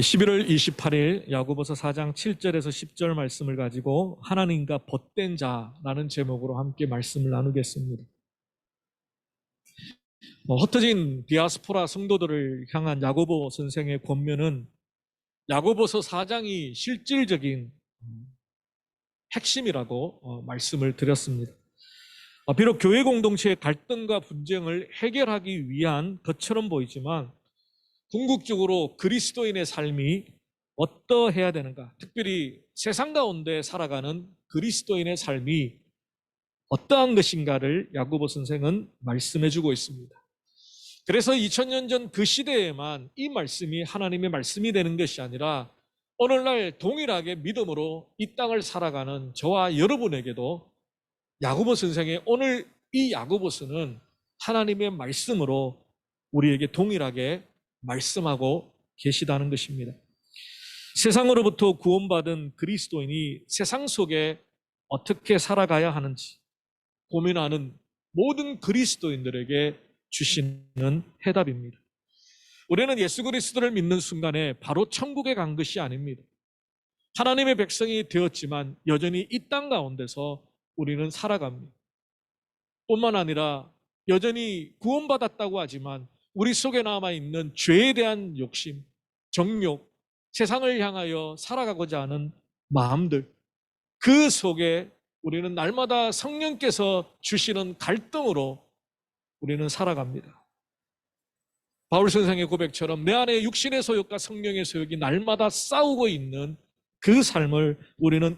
11월 28일 야고보서 4장 7절에서 10절 말씀을 가지고 하나님과 벗된 자라는 제목으로 함께 말씀을 나누겠습니다. 흩어진 디아스포라 성도들을 향한 야고보 선생의 권면은 야고보서 4장이 실질적인 핵심이라고 말씀을 드렸습니다. 비록 교회 공동체의 갈등과 분쟁을 해결하기 위한 것처럼 보이지만 궁극적으로 그리스도인의 삶이 어떠해야 되는가, 특별히 세상 가운데 살아가는 그리스도인의 삶이 어떠한 것인가를 야고보 선생은 말씀해 주고 있습니다. 그래서 2000년 전 그 시대에만 이 말씀이 하나님의 말씀이 되는 것이 아니라 오늘날 동일하게 믿음으로 이 땅을 살아가는 저와 여러분에게도 야고보 선생의 오늘 이 야고보서는 하나님의 말씀으로 우리에게 동일하게 말씀하고 계시다는 것입니다. 세상으로부터 구원받은 그리스도인이 세상 속에 어떻게 살아가야 하는지 고민하는 모든 그리스도인들에게 주시는 해답입니다. 우리는 예수 그리스도를 믿는 순간에 바로 천국에 간 것이 아닙니다. 하나님의 백성이 되었지만 여전히 이 땅 가운데서 우리는 살아갑니다. 뿐만 아니라 여전히 구원받았다고 하지만 우리 속에 남아있는 죄에 대한 욕심, 정욕, 세상을 향하여 살아가고자 하는 마음들, 그 속에 우리는 날마다 성령께서 주시는 갈등으로 우리는 살아갑니다. 바울 선생의 고백처럼 내 안에 육신의 소욕과 성령의 소욕이 날마다 싸우고 있는 그 삶을 우리는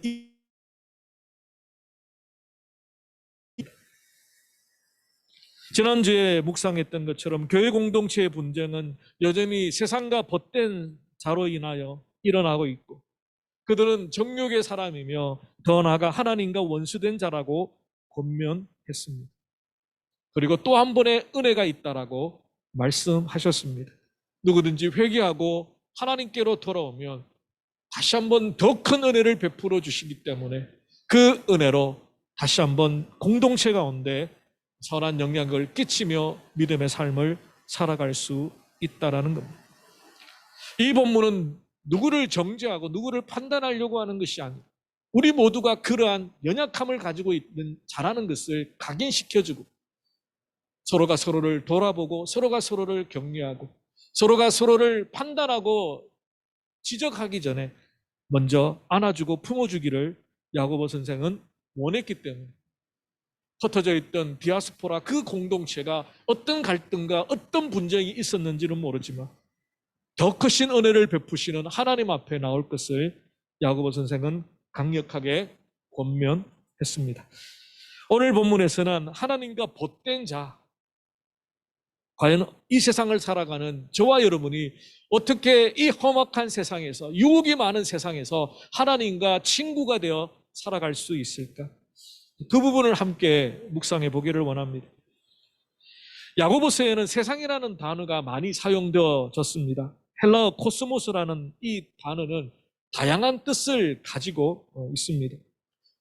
지난주에 묵상했던 것처럼 교회 공동체의 분쟁은 여전히 세상과 벗된 자로 인하여 일어나고 있고, 그들은 정욕의 사람이며 더 나아가 하나님과 원수된 자라고 권면했습니다. 그리고 또 한 번의 은혜가 있다라고 말씀하셨습니다. 누구든지 회개하고 하나님께로 돌아오면 다시 한번 더 큰 은혜를 베풀어 주시기 때문에 그 은혜로 다시 한번 공동체 가운데 선한 영향을 끼치며 믿음의 삶을 살아갈 수 있다라는 겁니다. 이 본문은 누구를 정죄하고 누구를 판단하려고 하는 것이 아니고 우리 모두가 그러한 연약함을 가지고 있는 자라는 것을 각인시켜주고 서로가 서로를 돌아보고 서로가 서로를 격려하고 서로가 서로를 판단하고 지적하기 전에 먼저 안아주고 품어주기를 야고보 선생은 원했기 때문에 흩어져 있던 디아스포라 그 공동체가 어떤 갈등과 어떤 분쟁이 있었는지는 모르지만 더 크신 은혜를 베푸시는 하나님 앞에 나올 것을 야고보 선생은 강력하게 권면했습니다. 오늘 본문에서는 하나님과 벗된 자, 과연 이 세상을 살아가는 저와 여러분이 어떻게 이 험악한 세상에서, 유혹이 많은 세상에서 하나님과 친구가 되어 살아갈 수 있을까? 그 부분을 함께 묵상해 보기를 원합니다. 야고보서에는 세상이라는 단어가 많이 사용되어졌습니다. 헬라어 코스모스라는 이 단어는 다양한 뜻을 가지고 있습니다.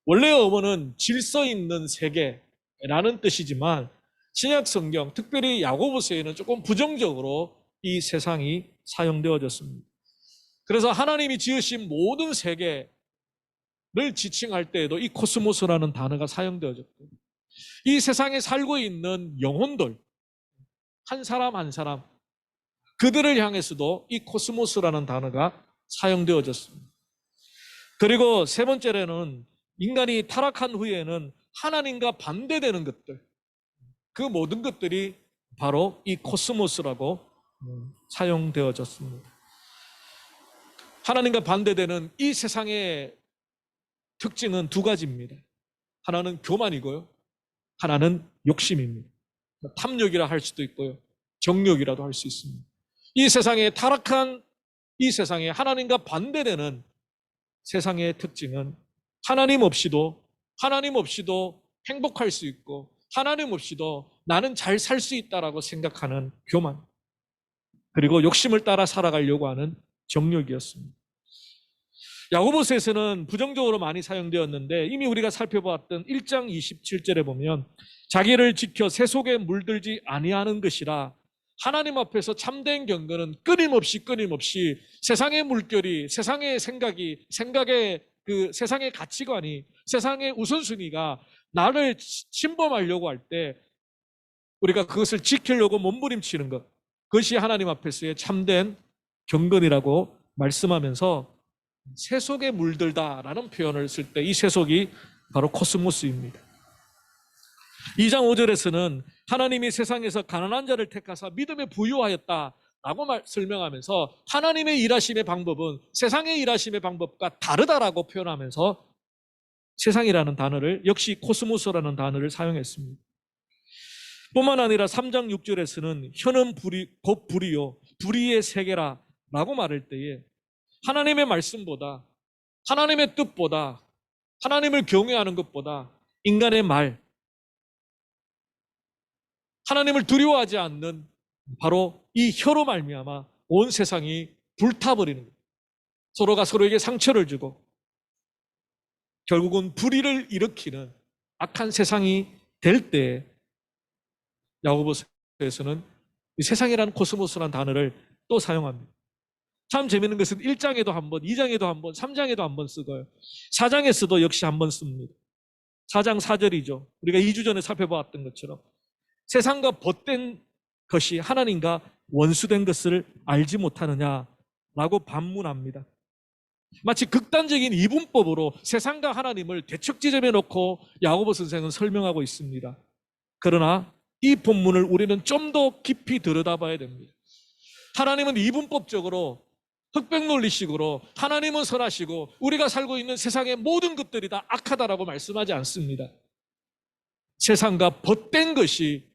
원래 어원은 질서 있는 세계라는 뜻이지만 신약 성경, 특별히 야고보서에는 조금 부정적으로 이 세상이 사용되어졌습니다. 그래서 하나님이 지으신 모든 세계를 지칭할 때에도 이 코스모스라는 단어가 사용되어졌고, 이 세상에 살고 있는 영혼들, 한 사람 한 사람, 그들을 향해서도 이 코스모스라는 단어가 사용되어졌습니다. 그리고 세 번째로는 인간이 타락한 후에는 하나님과 반대되는 것들, 그 모든 것들이 바로 이 코스모스라고 사용되어졌습니다. 하나님과 반대되는 이 세상의 특징은 두 가지입니다. 하나는 교만이고요, 하나는 욕심입니다. 탐욕이라 할 수도 있고요, 정욕이라도 할 수 있습니다. 이 세상에 타락한 이 세상에 하나님과 반대되는 세상의 특징은 하나님 없이도 행복할 수 있고 하나님 없이도 나는 잘 살 수 있다라고 생각하는 교만, 그리고 욕심을 따라 살아가려고 하는 정욕이었습니다. 야고보서에서는 부정적으로 많이 사용되었는데 이미 우리가 살펴보았던 1장 27절에 보면 자기를 지켜 새 속에 물들지 아니하는 것이라 하나님 앞에서 참된 경건은 끊임없이 세상의 물결이, 세상의 생각이, 세상의 가치관이, 세상의 우선순위가 나를 침범하려고 할 때 우리가 그것을 지키려고 몸부림치는 것, 그것이 하나님 앞에서의 참된 경건이라고 말씀하면서 세속에 물들다라는 표현을 쓸 때 이 세속이 바로 코스모스입니다. 2장 5절에서는 하나님이 세상에서 가난한 자를 택하사 믿음에 부유하였다라고 설명하면서 하나님의 일하심의 방법은 세상의 일하심의 방법과 다르다라고 표현하면서 세상이라는 단어를, 역시 코스모스라는 단어를 사용했습니다. 뿐만 아니라 3장 6절에서는 현은 곧 불이요 불의의 세계라 라고 말할 때에 하나님의 말씀보다, 하나님의 뜻보다, 하나님을 경외하는 것보다 인간의 말, 하나님을 두려워하지 않는 바로 이 혀로 말미암아 온 세상이 불타버리는 거예요. 서로가 서로에게 상처를 주고 결국은 불의를 일으키는 악한 세상이 될 때 야고보서에서는 이 세상이라는 코스모스라는 단어를 또 사용합니다. 참 재밌는 것은 1장에도 한 번, 2장에도 한 번, 3장에도 한 번 쓰고요. 4장에서도 역시 한 번 씁니다. 4장 4절이죠. 우리가 2주 전에 살펴보았던 것처럼 세상과 벗된 것이 하나님과 원수된 것을 알지 못하느냐라고 반문합니다. 마치 극단적인 이분법으로 세상과 하나님을 대척지점에 놓고 야고보 선생은 설명하고 있습니다. 그러나 이 본문을 우리는 좀 더 깊이 들여다봐야 됩니다. 하나님은 이분법적으로 흑백 논리식으로 하나님은 선하시고 우리가 살고 있는 세상의 모든 것들이 다 악하다라고 말씀하지 않습니다. 세상과 벗된 것이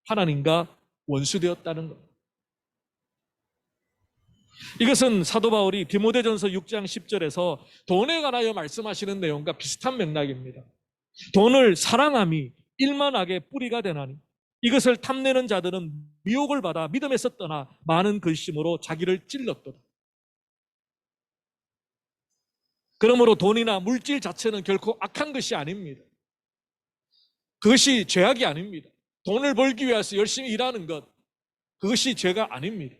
하나님과 원수되었다는 것. 이것은 사도 바울이 디모데전서 6장 10절에서 돈에 관하여 말씀하시는 내용과 비슷한 맥락입니다. 돈을 사랑함이 일만하게 뿌리가 되나니 이것을 탐내는 자들은 미혹을 받아 믿음에서 떠나 많은 근심으로 자기를 찔렀도다. 그러므로 돈이나 물질 자체는 결코 악한 것이 아닙니다. 그것이 죄악이 아닙니다. 돈을 벌기 위해서 열심히 일하는 것, 그것이 죄가 아닙니다.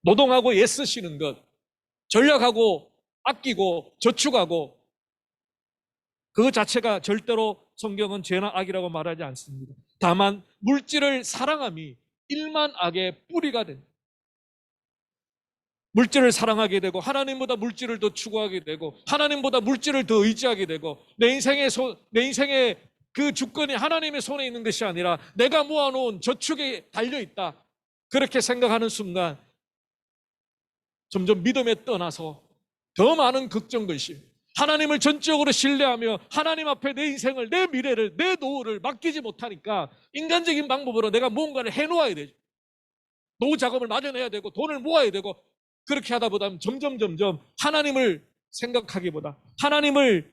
노동하고 애쓰시는 것, 전략하고 아끼고 저축하고 그 자체가 절대로 성경은 죄나 악이라고 말하지 않습니다. 다만 물질을 사랑함이 일만 악의 뿌리가 됩니다. 물질을 사랑하게 되고 하나님보다 물질을 더 추구하게 되고 하나님보다 물질을 더 의지하게 되고 내 인생의 그 주권이 하나님의 손에 있는 것이 아니라 내가 모아놓은 저축에 달려있다, 그렇게 생각하는 순간 점점 믿음에 떠나서 더 많은 걱정근심, 하나님을 전적으로 신뢰하며 하나님 앞에 내 인생을, 내 미래를, 내 노후를 맡기지 못하니까 인간적인 방법으로 내가 무언가를 해놓아야 되죠. 노후 자금을 마련해야 되고 돈을 모아야 되고, 그렇게 하다 보다 점점 하나님을 생각하기보다, 하나님을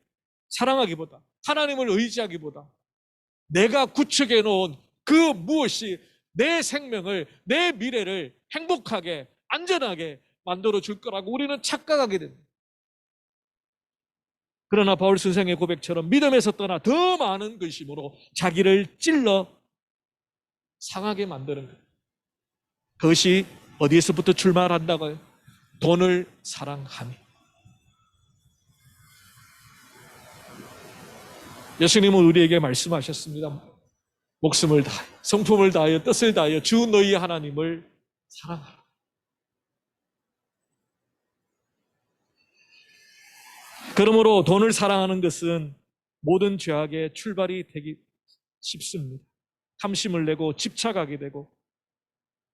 사랑하기보다, 하나님을 의지하기보다 내가 구축해 놓은 그 무엇이 내 생명을, 내 미래를 행복하게 안전하게 만들어 줄 거라고 우리는 착각하게 됩니다. 그러나 바울 선생의 고백처럼 믿음에서 떠나 더 많은 근심으로 자기를 찔러 상하게 만드는 거예요. 그것이 어디에서부터 출발한다고요? 돈을 사랑함이. 예수님은 우리에게 말씀하셨습니다. 목숨을 다하여, 성품을 다하여, 뜻을 다하여 주 너희 하나님을 사랑하라. 그러므로 돈을 사랑하는 것은 모든 죄악의 출발이 되기 쉽습니다. 탐심을 내고 집착하게 되고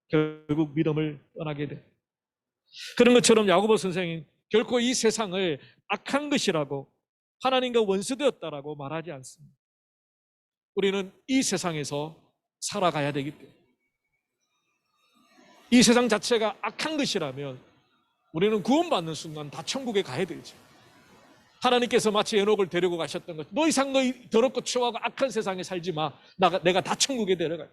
결국 믿음을 떠나게 됩니다. 그런 것처럼 야고보 선생이 결코 이 세상을 악한 것이라고, 하나님과 원수되었다라고 말하지 않습니다. 우리는 이 세상에서 살아가야 되기 때문에, 이 세상 자체가 악한 것이라면 우리는 구원받는 순간 다 천국에 가야 되죠. 하나님께서 마치 에녹을 데리고 가셨던 것, 너 이상 너희 더럽고 추하고 악한 세상에 살지 마, 내가 다 천국에 데려가요.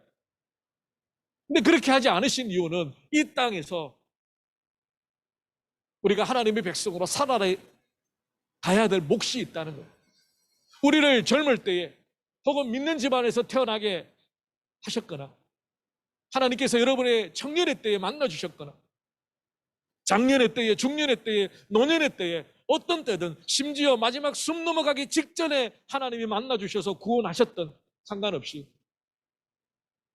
근데 그렇게 하지 않으신 이유는 이 땅에서 우리가 하나님의 백성으로 살아가야 될 몫이 있다는 거예요. 우리를 젊을 때에 혹은 믿는 집안에서 태어나게 하셨거나 하나님께서 여러분의 청년의 때에 만나주셨거나 장년의 때에, 중년의 때에, 노년의 때에, 어떤 때든 심지어 마지막 숨 넘어가기 직전에 하나님이 만나주셔서 구원하셨던 상관없이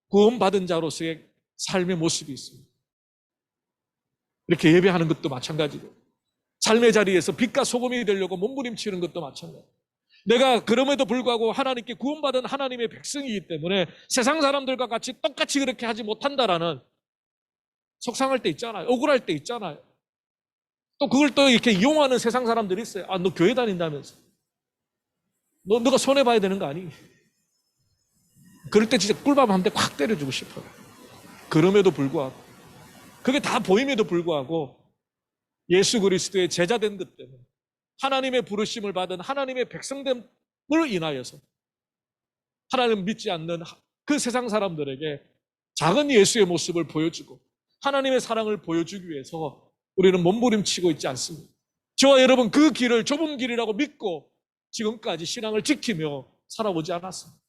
구원받은 자로서의 삶의 모습이 있습니다. 이렇게 예배하는 것도 마찬가지고 삶의 자리에서 빛과 소금이 되려고 몸부림치는 것도 마찬가지고 내가 그럼에도 불구하고 하나님께 구원받은 하나님의 백성이기 때문에 세상 사람들과 같이 똑같이 그렇게 하지 못한다라는 속상할 때 있잖아요. 억울할 때 있잖아요. 또 그걸 또 이렇게 이용하는 세상 사람들이 있어요. 아, 너 교회 다닌다면서. 너가 손해봐야 되는 거 아니? 그럴 때 진짜 꿀밤 한 대 콱 때려주고 싶어요. 그럼에도 불구하고 그게 다 보임에도 불구하고 예수 그리스도의 제자된 것 때문에 하나님의 부르심을 받은 하나님의 백성됨을 인하여서 하나님을 믿지 않는 그 세상 사람들에게 작은 예수의 모습을 보여주고 하나님의 사랑을 보여주기 위해서 우리는 몸부림치고 있지 않습니다. 저와 여러분 그 길을 좁은 길이라고 믿고 지금까지 신앙을 지키며 살아오지 않았습니다.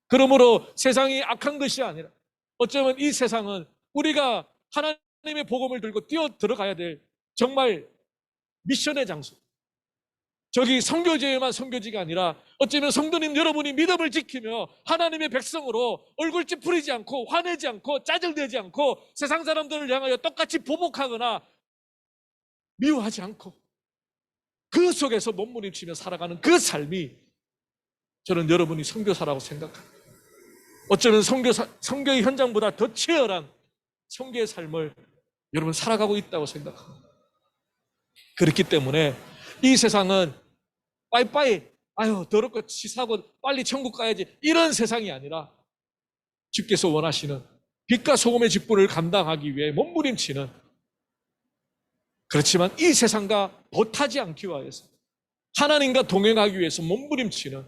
그러므로 세상이 악한 것이 아니라 어쩌면 이 세상은 우리가 하나님의 복음을 들고 뛰어 들어가야 될 정말 미션의 장소. 저기 선교지에만 선교지가 아니라 어쩌면 성도님 여러분이 믿음을 지키며 하나님의 백성으로 얼굴 찌푸리지 않고 화내지 않고 짜증내지 않고 세상 사람들을 향하여 똑같이 보복하거나 미워하지 않고 그 속에서 몸부림치며 살아가는 그 삶이 저는 여러분이 선교사라고 생각합니다. 어쩌면 선교의 현장보다 더 치열한 선교의 삶을 여러분 살아가고 있다고 생각합니다. 그렇기 때문에 이 세상은 빠이빠이 아유 더럽고 치사하고 빨리 천국 가야지 이런 세상이 아니라 주께서 원하시는 빛과 소금의 직분을 감당하기 위해 몸부림치는 그렇지만 이 세상과 보타지 않기 위해서 하나님과 동행하기 위해서 몸부림치는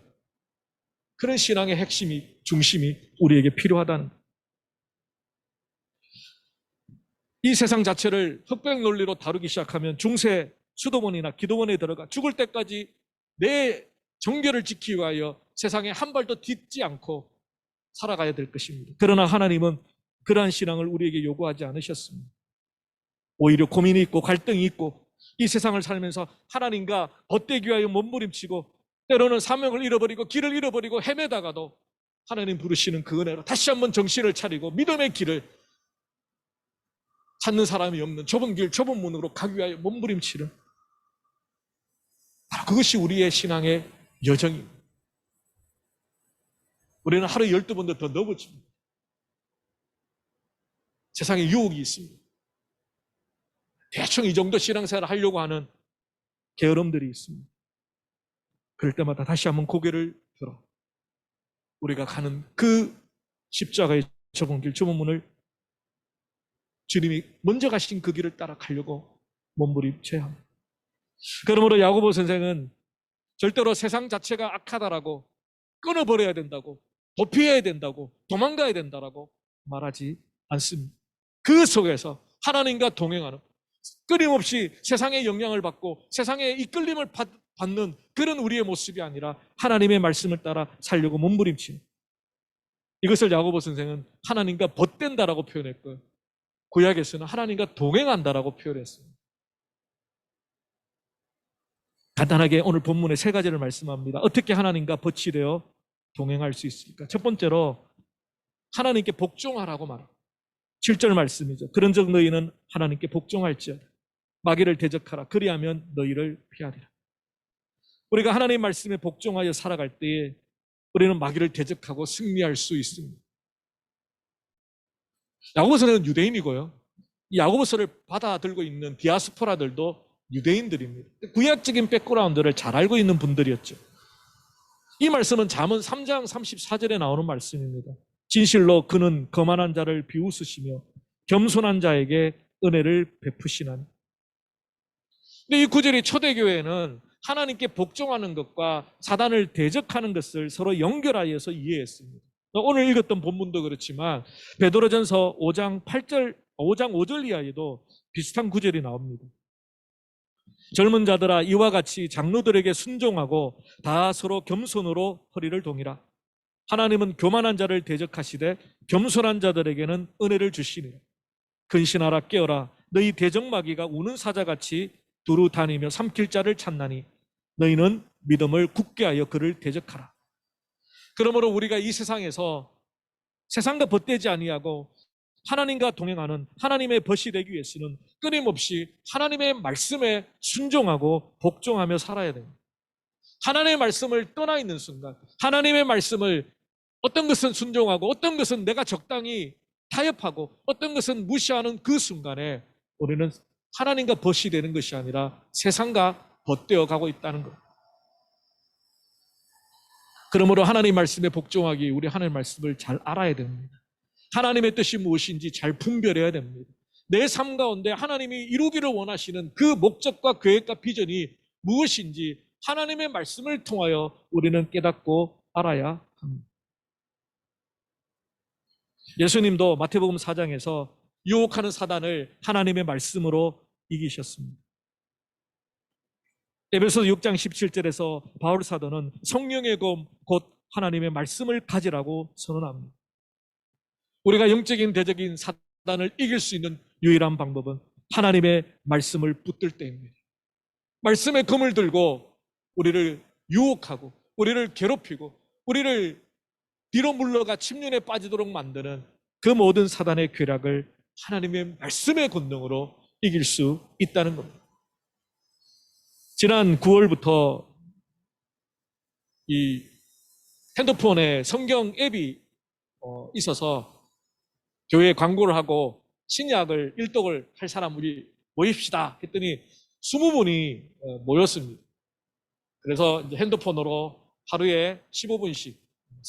그런 신앙의 핵심이 중심이 우리에게 필요하다는 이 세상 자체를 흑백 논리로 다루기 시작하면 중세 수도원이나 기도원에 들어가 죽을 때까지 내 정결을 지키기 위하여 세상에 한 발도 딛지 않고 살아가야 될 것입니다. 그러나 하나님은 그러한 신앙을 우리에게 요구하지 않으셨습니다. 오히려 고민이 있고 갈등이 있고 이 세상을 살면서 하나님과 헛되기 위하여 몸부림치고 때로는 사명을 잃어버리고 길을 잃어버리고 헤매다가도 하나님 부르시는 그 은혜로 다시 한번 정신을 차리고 믿음의 길을 찾는 사람이 없는 좁은 길, 좁은 문으로 가기 위하여 몸부림치는 바로 그것이 우리의 신앙의 여정입니다. 우리는 하루에 12번도 더 넘어집니다. 세상에 유혹이 있습니다. 대충 이 정도 신앙생활을 하려고 하는 게으름들이 있습니다. 그럴 때마다 다시 한번 고개를 들어 우리가 가는 그 십자가의 좁은 길, 좁은 문을 주님이 먼저 가신 그 길을 따라 가려고 몸부림쳐야 합니다. 그러므로 야고보 선생은 절대로 세상 자체가 악하다라고 끊어버려야 된다고 도피해야 된다고 도망가야 된다라고 말하지 않습니다. 그 속에서 하나님과 동행하는 끊임없이 세상의 영향을 받고 세상의 이끌림을 받는 그런 우리의 모습이 아니라 하나님의 말씀을 따라 살려고 몸부림치는 이것을 야고보 선생은 하나님과 벗된다라고 표현했고요. 구약에서는 하나님과 동행한다라고 표현했습니다. 간단하게 오늘 본문의 세 가지를 말씀합니다. 어떻게 하나님과 벗이 되어 동행할 수 있을까? 첫 번째로 하나님께 복종하라고 말합니다. 7절 말씀이죠. 그런즉 너희는 하나님께 복종할지어다. 마귀를 대적하라. 그리하면 너희를 피하리라. 우리가 하나님 말씀에 복종하여 살아갈 때에 우리는 마귀를 대적하고 승리할 수 있습니다. 야고보서는 유대인이고요. 이 야고보서를 받아들고 있는 디아스포라들도 유대인들입니다. 구약적인 백그라운드를 잘 알고 있는 분들이었죠. 이 말씀은 잠언 3장 34절에 나오는 말씀입니다. 진실로 그는 거만한 자를 비웃으시며 겸손한 자에게 은혜를 베푸시나니. 근데 이 구절이 초대교회는 하나님께 복종하는 것과 사단을 대적하는 것을 서로 연결하여서 이해했습니다. 오늘 읽었던 본문도 그렇지만 베드로전서 5장 5절 이하에도 비슷한 구절이 나옵니다. 젊은 자들아 이와 같이 장로들에게 순종하고 다 서로 겸손으로 허리를 동이라. 하나님은 교만한 자를 대적하시되 겸손한 자들에게는 은혜를 주시니라. 근신하라 깨어라. 너희 대적마귀가 우는 사자같이 두루 다니며 삼킬 자를 찾나니 너희는 믿음을 굳게 하여 그를 대적하라. 그러므로 우리가 이 세상에서 세상과 벗되지 아니하고 하나님과 동행하는 하나님의 벗이 되기 위해서는 끊임없이 하나님의 말씀에 순종하고 복종하며 살아야 됩니다. 하나님의 말씀을 떠나 있는 순간, 하나님의 말씀을 어떤 것은 순종하고 어떤 것은 내가 적당히 타협하고 어떤 것은 무시하는 그 순간에 우리는 하나님과 벗이 되는 것이 아니라 세상과 벗되어 가고 있다는 것. 그러므로 하나님 말씀에 복종하기 우리 하나님 말씀을 잘 알아야 됩니다. 하나님의 뜻이 무엇인지 잘 분별해야 됩니다. 내 삶 가운데 하나님이 이루기를 원하시는 그 목적과 계획과 비전이 무엇인지 하나님의 말씀을 통하여 우리는 깨닫고 알아야 합니다. 예수님도 마태복음 4장에서 유혹하는 사단을 하나님의 말씀으로 이기셨습니다. 에베소서 6장 17절에서 바울 사도는 성령의 검 곧 하나님의 말씀을 가지라고 선언합니다. 우리가 영적인 대적인 사단을 이길 수 있는 유일한 방법은 하나님의 말씀을 붙들 때입니다. 말씀의 검을 들고 우리를 유혹하고 우리를 괴롭히고 우리를 뒤로 물러가 침륜에 빠지도록 만드는 그 모든 사단의 괴락을 하나님의 말씀의 권능으로 이길 수 있다는 겁니다. 지난 9월부터 이 핸드폰에 성경 앱이 있어서 교회에 광고를 하고 신약을 일독을 할 사람 우리 모입시다 했더니 20분이 모였습니다. 그래서 이제 핸드폰으로 하루에 15분씩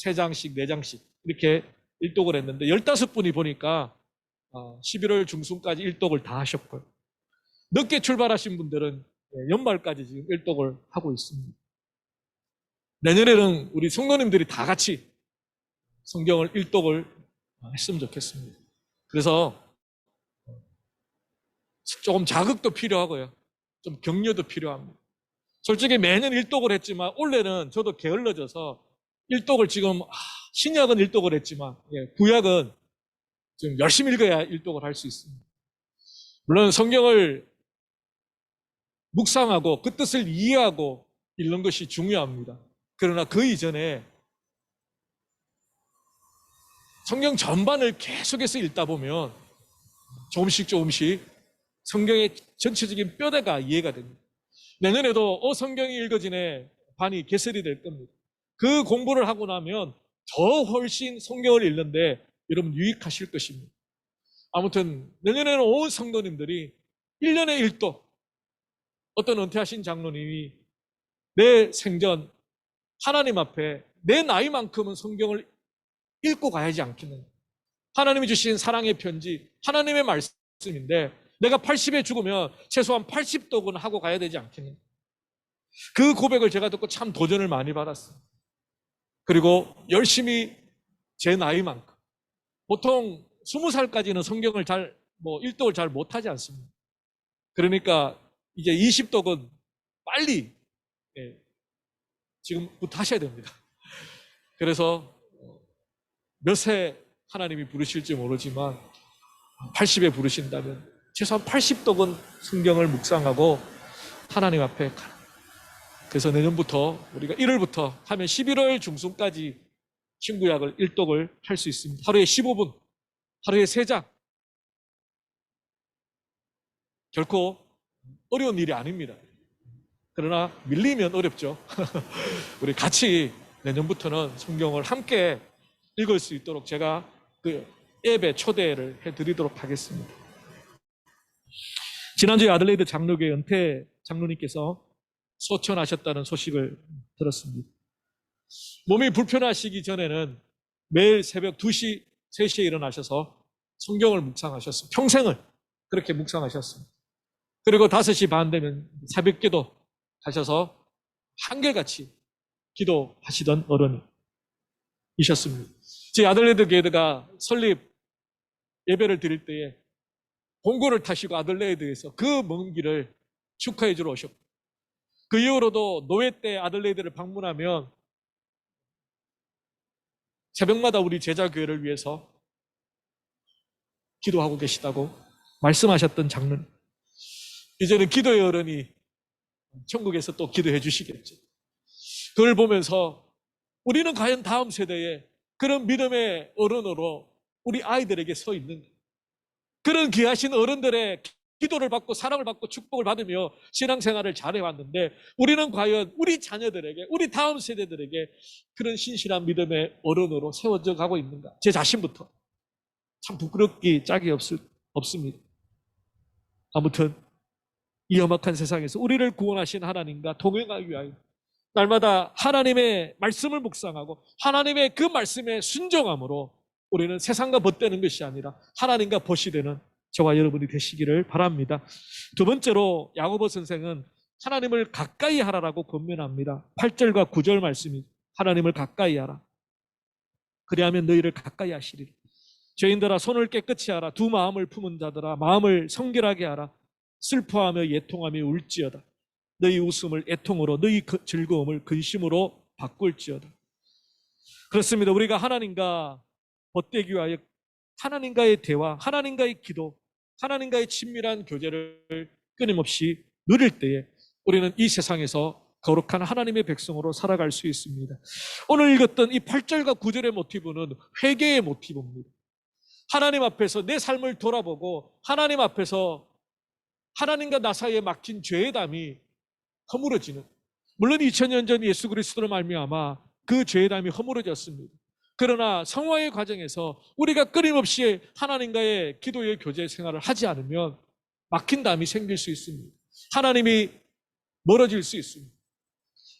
3장씩 4장씩 이렇게 일독을 했는데 15분이 보니까 11월 중순까지 일독을 다 하셨고요. 늦게 출발하신 분들은 연말까지 지금 일독을 하고 있습니다. 내년에는 우리 성도님들이 다 같이 성경을 일독을 했으면 좋겠습니다. 그래서 조금 자극도 필요하고요. 좀 격려도 필요합니다. 솔직히 매년 일독을 했지만 올해는 저도 게을러져서 일독을 지금 신약은 일독을 했지만 구약은 지금 열심히 읽어야 일독을 할 수 있습니다. 물론 성경을 묵상하고 그 뜻을 이해하고 읽는 것이 중요합니다. 그러나 그 이전에 성경 전반을 계속해서 읽다 보면 조금씩 성경의 전체적인 뼈대가 이해가 됩니다. 내년에도 성경이 읽어지네 반이 개설이 될 겁니다. 그 공부를 하고 나면 더 훨씬 성경을 읽는데 여러분 유익하실 것입니다. 아무튼 내년에는 온 성도님들이 1년에 1도 어떤 은퇴하신 장로님이 내 생전 하나님 앞에 내 나이만큼은 성경을 읽고 가야지 않겠느냐. 하나님이 주신 사랑의 편지, 하나님의 말씀인데 내가 80에 죽으면 최소한 80독은 하고 가야 되지 않겠느냐. 그 고백을 제가 듣고 참 도전을 많이 받았어요. 그리고 열심히 제 나이만큼. 보통 20살까지는 성경을 일독을 잘 못하지 않습니다. 그러니까 이제 20독은 빨리 지금부터 하셔야 됩니다. 그래서 몇 세 하나님이 부르실지 모르지만 80에 부르신다면 최소한 80독은 성경을 묵상하고 하나님 앞에 가라. 그래서 내년부터 우리가 1월부터 하면 11월 중순까지 신구약을 일독을 할 수 있습니다. 하루에 15분, 하루에 3장. 결코 어려운 일이 아닙니다. 그러나 밀리면 어렵죠. 우리 같이 내년부터는 성경을 함께 읽을 수 있도록 제가 그 앱에 초대를 해드리도록 하겠습니다. 지난주에 아들레이드 장로교회 은퇴 장로님께서 소천하셨다는 소식을 들었습니다. 몸이 불편하시기 전에는 매일 새벽 2시, 3시에 일어나셔서 성경을 묵상하셨습니다. 평생을 그렇게 묵상하셨습니다. 그리고 5시 반 되면 새벽 기도 하셔서 한결같이 기도하시던 어른이셨습니다. 제 아들레이드 교회가 설립 예배를 드릴 때에 봉고를 타시고 아들레이드에서 그 먼 길을 축하해 주러 오셨고 그 이후로도 노회 때 아들레이드를 방문하면 새벽마다 우리 제자교회를 위해서 기도하고 계시다고 말씀하셨던 장로님. 이제는 기도의 어른이 천국에서 또 기도해 주시겠죠. 그걸 보면서 우리는 과연 다음 세대에 그런 믿음의 어른으로 우리 아이들에게 서 있는가? 그런 귀하신 어른들의 기도를 받고 사랑을 받고 축복을 받으며 신앙생활을 잘해왔는데 우리는 과연 우리 자녀들에게, 우리 다음 세대들에게 그런 신실한 믿음의 어른으로 세워져 가고 있는가? 제 자신부터 참 부끄럽기 짝이 없습니다. 아무튼 이 험악한 세상에서 우리를 구원하신 하나님과 동행하기 위하여 날마다 하나님의 말씀을 묵상하고 하나님의 그 말씀에 순종함으로 우리는 세상과 벗되는 것이 아니라 하나님과 벗이 되는 저와 여러분이 되시기를 바랍니다. 두 번째로 야고보 선생은 하나님을 가까이 하라라고 권면합니다. 8절과 9절 말씀이 하나님을 가까이 하라. 그리하면 너희를 가까이 하시리라. 죄인들아 손을 깨끗이 하라. 두 마음을 품은 자들아 마음을 성결하게 하라. 슬퍼하며 예통하며 울지어다. 너희 웃음을 애통으로 너희 즐거움을 근심으로 바꿀지어다. 그렇습니다. 우리가 하나님과 벗되기 위하여 하나님과의 대화, 하나님과의 기도, 하나님과의 친밀한 교제를 끊임없이 누릴 때에 우리는 이 세상에서 거룩한 하나님의 백성으로 살아갈 수 있습니다. 오늘 읽었던 이 8절과 9절의 모티브는 회개의 모티브입니다. 하나님 앞에서 내 삶을 돌아보고 하나님 앞에서 하나님과 나 사이에 막힌 죄의 담이 허물어지는, 물론 2000년 전 예수 그리스도로 말미암아 그 죄의 담이 허물어졌습니다. 그러나 성화의 과정에서 우리가 끊임없이 하나님과의 기도의 교제 생활을 하지 않으면 막힌 담이 생길 수 있습니다. 하나님이 멀어질 수 있습니다.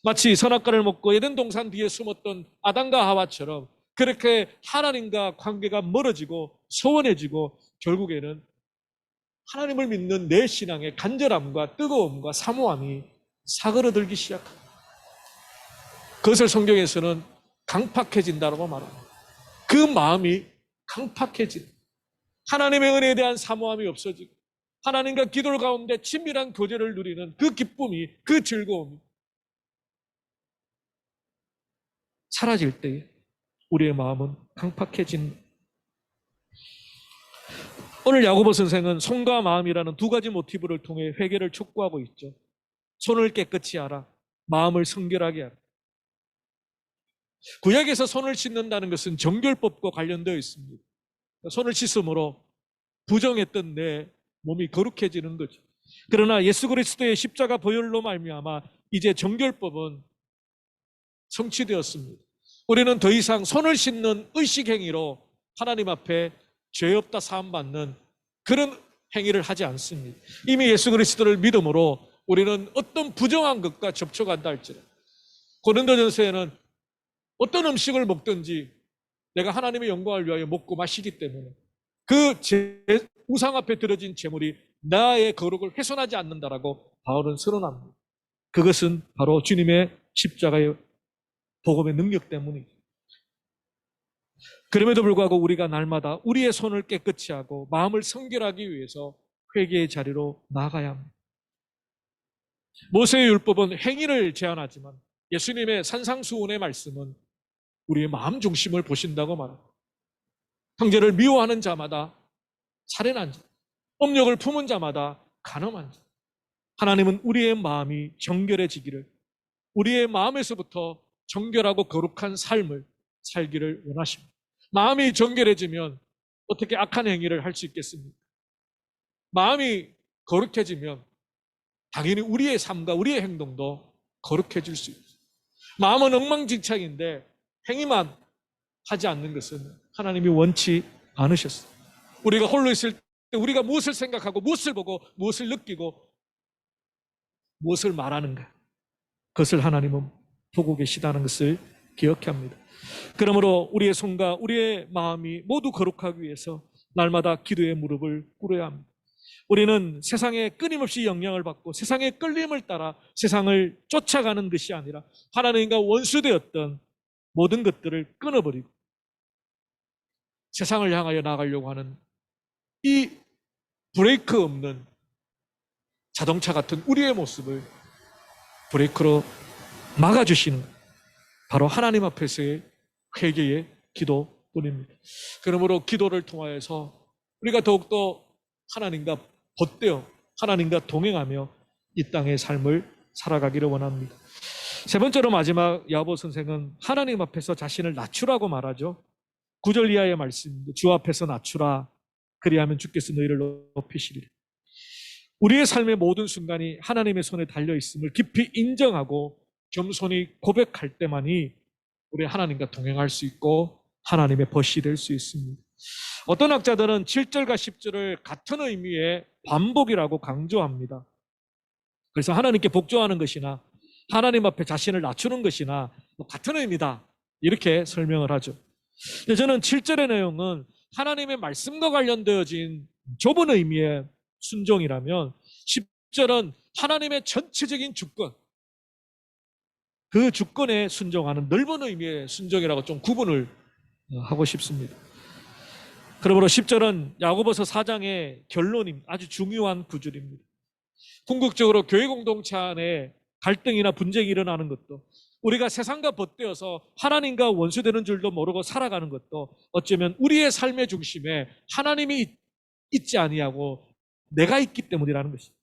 마치 선악과를 먹고 에덴 동산 뒤에 숨었던 아담과 하와처럼 그렇게 하나님과 관계가 멀어지고 소원해지고 결국에는 하나님을 믿는 내 신앙의 간절함과 뜨거움과 사모함이 사그러들기 시작합니다. 그것을 성경에서는 강팍해진다고 말합니다. 그 마음이 강팍해진, 하나님의 은혜에 대한 사모함이 없어지고 하나님과 기도 가운데 친밀한 교제를 누리는 그 기쁨이, 그 즐거움이 사라질 때에 우리의 마음은 강팍해진. 오늘 야고보 선생은 손과 마음이라는 두 가지 모티브를 통해 회개를 촉구하고 있죠. 손을 깨끗이 하라. 마음을 성결하게 하라. 구약에서 손을 씻는다는 것은 정결법과 관련되어 있습니다. 손을 씻음으로 부정했던 내 몸이 거룩해지는 거죠. 그러나 예수 그리스도의 십자가 보혈로 말미암아 이제 정결법은 성취되었습니다. 우리는 더 이상 손을 씻는 의식 행위로 하나님 앞에 죄 없다 사함받는 그런 행위를 하지 않습니다. 이미 예수 그리스도를 믿음으로 우리는 어떤 부정한 것과 접촉한다 할지라도 고린도전서에는 어떤 음식을 먹든지 내가 하나님의 영광을 위하여 먹고 마시기 때문에 그 우상 앞에 드려진 제물이 나의 거룩을 훼손하지 않는다라고 바울은 선언합니다. 그것은 바로 주님의 십자가의 복음의 능력 때문이죠. 그럼에도 불구하고 우리가 날마다 우리의 손을 깨끗이 하고 마음을 성결하기 위해서 회개의 자리로 나아가야 합니다. 모세의 율법은 행위를 제한하지만 예수님의 산상수훈의 말씀은 우리의 마음 중심을 보신다고 말합니다. 형제를 미워하는 자마다 살인한 자, 업력을 품은 자마다 간음한 자. 하나님은 우리의 마음이 정결해지기를, 우리의 마음에서부터 정결하고 거룩한 삶을 살기를 원하십니다. 마음이 정결해지면 어떻게 악한 행위를 할 수 있겠습니까? 마음이 거룩해지면 당연히 우리의 삶과 우리의 행동도 거룩해질 수 있습니다. 마음은 엉망진창인데 행위만 하지 않는 것은 하나님이 원치 않으셨어요. 우리가 홀로 있을 때 우리가 무엇을 생각하고 무엇을 보고 무엇을 느끼고 무엇을 말하는가, 그것을 하나님은 보고 계시다는 것을 기억해야 합니다. 그러므로 우리의 손과 우리의 마음이 모두 거룩하기 위해서 날마다 기도의 무릎을 꿇어야 합니다. 우리는 세상에 끊임없이 영향을 받고 세상의 끌림을 따라 세상을 쫓아가는 것이 아니라 하나님과 원수되었던 모든 것들을 끊어버리고 세상을 향하여 나아가려고 하는 이 브레이크 없는 자동차 같은 우리의 모습을 브레이크로 막아주시는 바로 하나님 앞에서의 회개의 기도뿐입니다. 그러므로 기도를 통하여서 우리가 더욱더 하나님과 벗되어 하나님과 동행하며 이 땅의 삶을 살아가기를 원합니다. 세 번째로 마지막 야고보 선생은 하나님 앞에서 자신을 낮추라고 말하죠. 9절 이하의 말씀입니다. 주 앞에서 낮추라. 그리하면 주께서 너희를 높이시리라. 우리의 삶의 모든 순간이 하나님의 손에 달려있음을 깊이 인정하고 겸손히 고백할 때만이 우리 하나님과 동행할 수 있고 하나님의 벗이 될 수 있습니다. 어떤 학자들은 7절과 10절을 같은 의미의 반복이라고 강조합니다. 그래서 하나님께 복종하는 것이나 하나님 앞에 자신을 낮추는 것이나 같은 의미다 이렇게 설명을 하죠. 저는 7절의 내용은 하나님의 말씀과 관련되어진 좁은 의미의 순종이라면 10절은 하나님의 전체적인 주권, 그 주권에 순종하는 넓은 의미의 순종이라고 좀 구분을 하고 싶습니다. 그러므로 10절은 야고보서 4장의 결론입니다. 아주 중요한 구절입니다. 궁극적으로 교회 공동체 안에 갈등이나 분쟁이 일어나는 것도 우리가 세상과 벗되어서 하나님과 원수되는 줄도 모르고 살아가는 것도 어쩌면 우리의 삶의 중심에 하나님이 있지 아니하고 내가 있기 때문이라는 것입니다.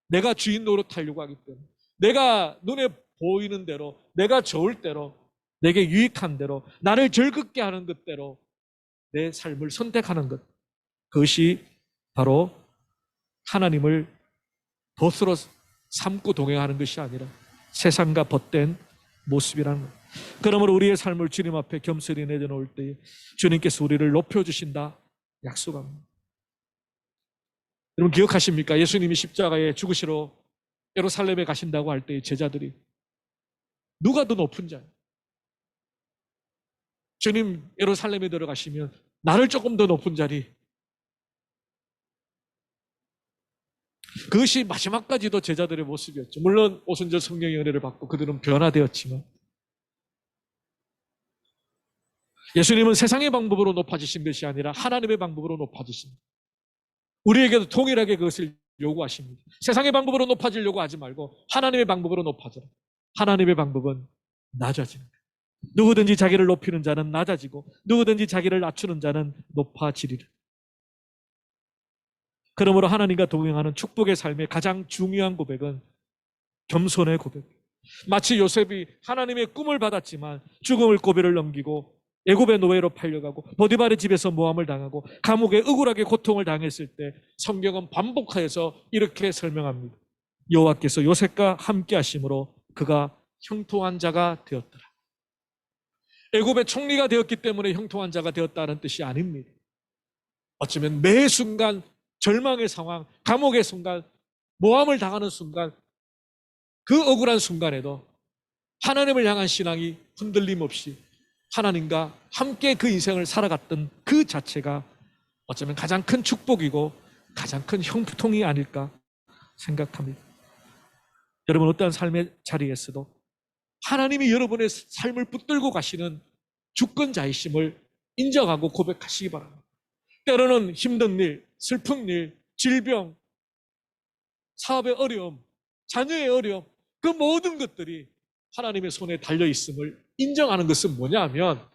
내가 주인 노릇하려고 하기 때문에 내가 눈에 보이는 대로 내가 좋을 대로 내게 유익한 대로 나를 즐겁게 하는 것대로 내 삶을 선택하는 것, 그것이 바로 하나님을 벗으로 삼고 동행하는 것이 아니라 세상과 벗된 모습이라는 것. 그러므로 우리의 삶을 주님 앞에 겸손히 내려놓을 때에 주님께서 우리를 높여주신다 약속합니다. 여러분 기억하십니까? 예수님이 십자가에 죽으시러 예루살렘에 가신다고 할 때 제자들이 누가 더 높은 자예요? 주님 예루살렘에 들어가시면 나를 조금 더 높은 자리, 그것이 마지막까지도 제자들의 모습이었죠. 물론 오순절 성령의 은혜를 받고 그들은 변화되었지만 예수님은 세상의 방법으로 높아지신 것이 아니라 하나님의 방법으로 높아지십니다. 우리에게도 동일하게 그것을 요구하십니다. 세상의 방법으로 높아지려고 하지 말고 하나님의 방법으로 높아져라. 하나님의 방법은 낮아지는 거예요. 누구든지 자기를 높이는 자는 낮아지고 누구든지 자기를 낮추는 자는 높아지리라. 그러므로 하나님과 동행하는 축복의 삶의 가장 중요한 고백은 겸손의 고백. 마치 요셉이 하나님의 꿈을 받았지만 죽음을 고비를 넘기고 애굽의 노예로 팔려가고 보디발의 집에서 모함을 당하고 감옥에 억울하게 고통을 당했을 때 성경은 반복하여서 이렇게 설명합니다. 여호와께서 요셉과 함께 하심으로 그가 형통한 자가 되었더라. 애굽의 총리가 되었기 때문에 형통한 자가 되었다는 뜻이 아닙니다. 어쩌면 매 순간 절망의 상황, 감옥의 순간, 모함을 당하는 순간, 그 억울한 순간에도 하나님을 향한 신앙이 흔들림 없이 하나님과 함께 그 인생을 살아갔던 그 자체가 어쩌면 가장 큰 축복이고 가장 큰 형통이 아닐까 생각합니다. 여러분 어떠한 삶의 자리에서도 하나님이 여러분의 삶을 붙들고 가시는 주권자이심을 인정하고 고백하시기 바랍니다. 때로는 힘든 일, 슬픈 일, 질병, 사업의 어려움, 자녀의 어려움, 그 모든 것들이 하나님의 손에 달려있음을 인정하는 것은 뭐냐 하면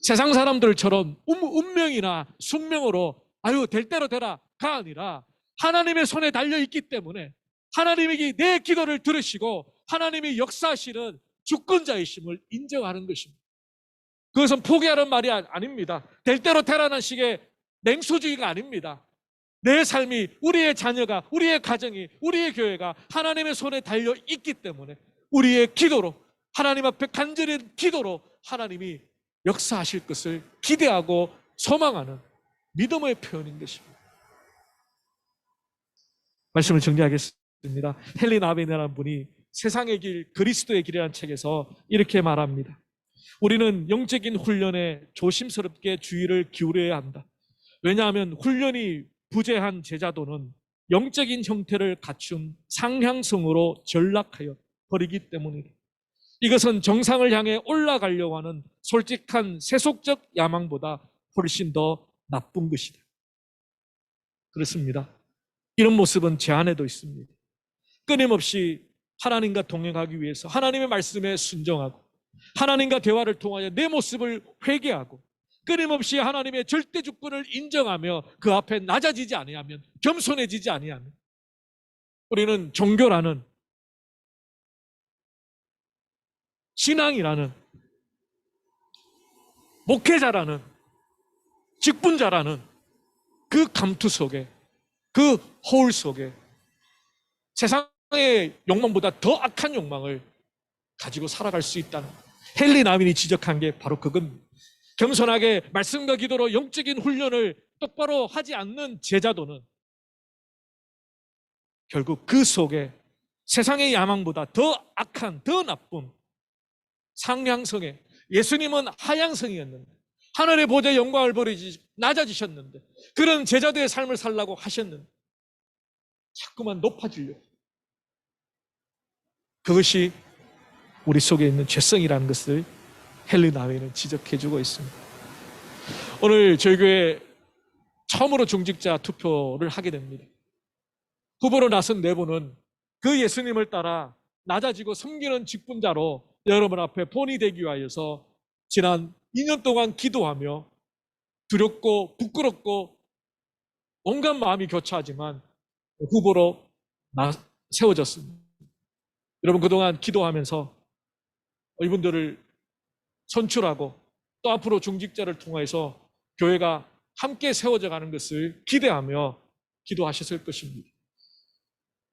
세상 사람들처럼 운명이나 숙명으로 아유 될 대로 되라가 아니라 하나님의 손에 달려있기 때문에 하나님이 내 기도를 들으시고 하나님이 역사하시는 주권자이심을 인정하는 것입니다. 그것은 포기하는 말이 아닙니다. 될 대로 되라는 식의 냉소주의가 아닙니다. 내 삶이, 우리의 자녀가, 우리의 가정이, 우리의 교회가 하나님의 손에 달려있기 때문에 우리의 기도로, 하나님 앞에 간절히 기도로 하나님이 역사하실 것을 기대하고 소망하는 믿음의 표현인 것입니다. 말씀을 정리하겠습니다. 헨리 나벤이라는 분이 세상의 길, 그리스도의 길이라는 책에서 이렇게 말합니다. 우리는 영적인 훈련에 조심스럽게 주의를 기울여야 한다. 왜냐하면 훈련이 부재한 제자도는 영적인 형태를 갖춘 상향성으로 전락하여 버리기 때문이다. 이것은 정상을 향해 올라가려고 하는 솔직한 세속적 야망보다 훨씬 더 나쁜 것이다. 그렇습니다. 이런 모습은 제 안에도 있습니다. 끊임없이 하나님과 동행하기 위해서 하나님의 말씀에 순종하고 하나님과 대화를 통하여 내 모습을 회개하고 끊임없이 하나님의 절대 주권을 인정하며 그 앞에 낮아지지 아니하면, 겸손해지지 아니하면, 우리는 종교라는, 신앙이라는, 목회자라는, 직분자라는 그 감투 속에, 그 허울 속에 세상의 욕망보다 더 악한 욕망을 가지고 살아갈 수 있다는, 헨리 나윈이 지적한 게 바로 그겁니다. 겸손하게 말씀과 기도로 영적인 훈련을 똑바로 하지 않는 제자도는 결국 그 속에 세상의 야망보다 더 악한, 더 나쁜 상향성에, 예수님은 하향성이었는데 하늘의 보좌의 영광을 버리지 낮아지셨는데, 그런 제자도의 삶을 살라고 하셨는데 자꾸만 높아지려고. 그것이 우리 속에 있는 죄성이라는 것을 헨리 나윈은 지적해주고 있습니다. 오늘 저희 교회 처음으로 중직자 투표를 하게 됩니다. 후보로 나선 네 분은 그 예수님을 따라 낮아지고 섬기는 직분자로 여러분 앞에 본이 되기 위하여서 지난 2년 동안 기도하며 두렵고 부끄럽고 온갖 마음이 교차하지만 후보로 세워졌습니다. 여러분, 그동안 기도하면서 이분들을 선출하고 또 앞으로 중직자를 통해서 교회가 함께 세워져 가는 것을 기대하며 기도하셨을 것입니다.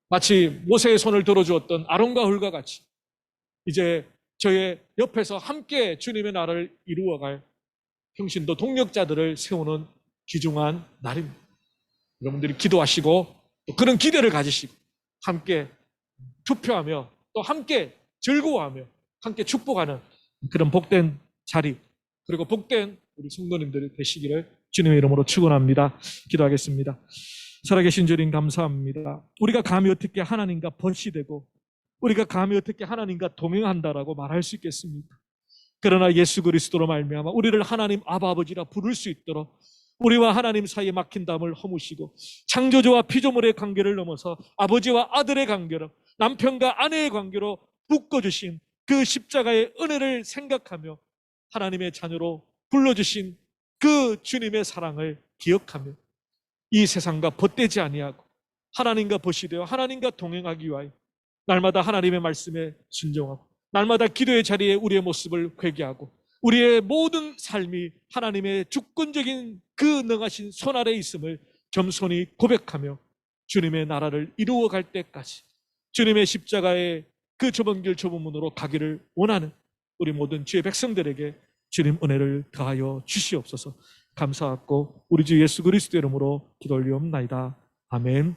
마치 모세의 손을 들어주었던 아론과 훌과 같이 이제 저의 옆에서 함께 주님의 나라를 이루어갈 평신도 동력자들을 세우는 귀중한 날입니다. 여러분들이 기도하시고 또 그런 기대를 가지시고 함께 투표하며 또 함께 즐거워하며 함께 축복하는 그런 복된 자리, 그리고 복된 우리 성도님들이 되시기를 주님의 이름으로 축원합니다. 기도하겠습니다. 살아계신 주님 감사합니다. 우리가 감히 어떻게 하나님과 벗이 되고 우리가 감히 어떻게 하나님과 동행한다라고 말할 수 있겠습니까? 그러나 예수 그리스도로 말미암아 우리를 하나님 아바 아버지라 부를 수 있도록 우리와 하나님 사이에 막힌 담을 허무시고 창조주와 피조물의 관계를 넘어서 아버지와 아들의 관계로, 남편과 아내의 관계로 묶어주신 그 십자가의 은혜를 생각하며 하나님의 자녀로 불러주신 그 주님의 사랑을 기억하며 이 세상과 벗되지 아니하고 하나님과 벗이 되어 하나님과 동행하기 위하여 날마다 하나님의 말씀에 순종하고 날마다 기도의 자리에 우리의 모습을 회개하고 우리의 모든 삶이 하나님의 주권적인 그 능하신 손 아래에 있음을 겸손히 고백하며 주님의 나라를 이루어갈 때까지 주님의 십자가의 그 좁은 길 좁은 문으로 가기를 원하는 우리 모든 주의 백성들에게 주님 은혜를 더하여 주시옵소서. 감사하고 우리 주 예수 그리스도 이름으로 기도 올리옵나이다. 아멘.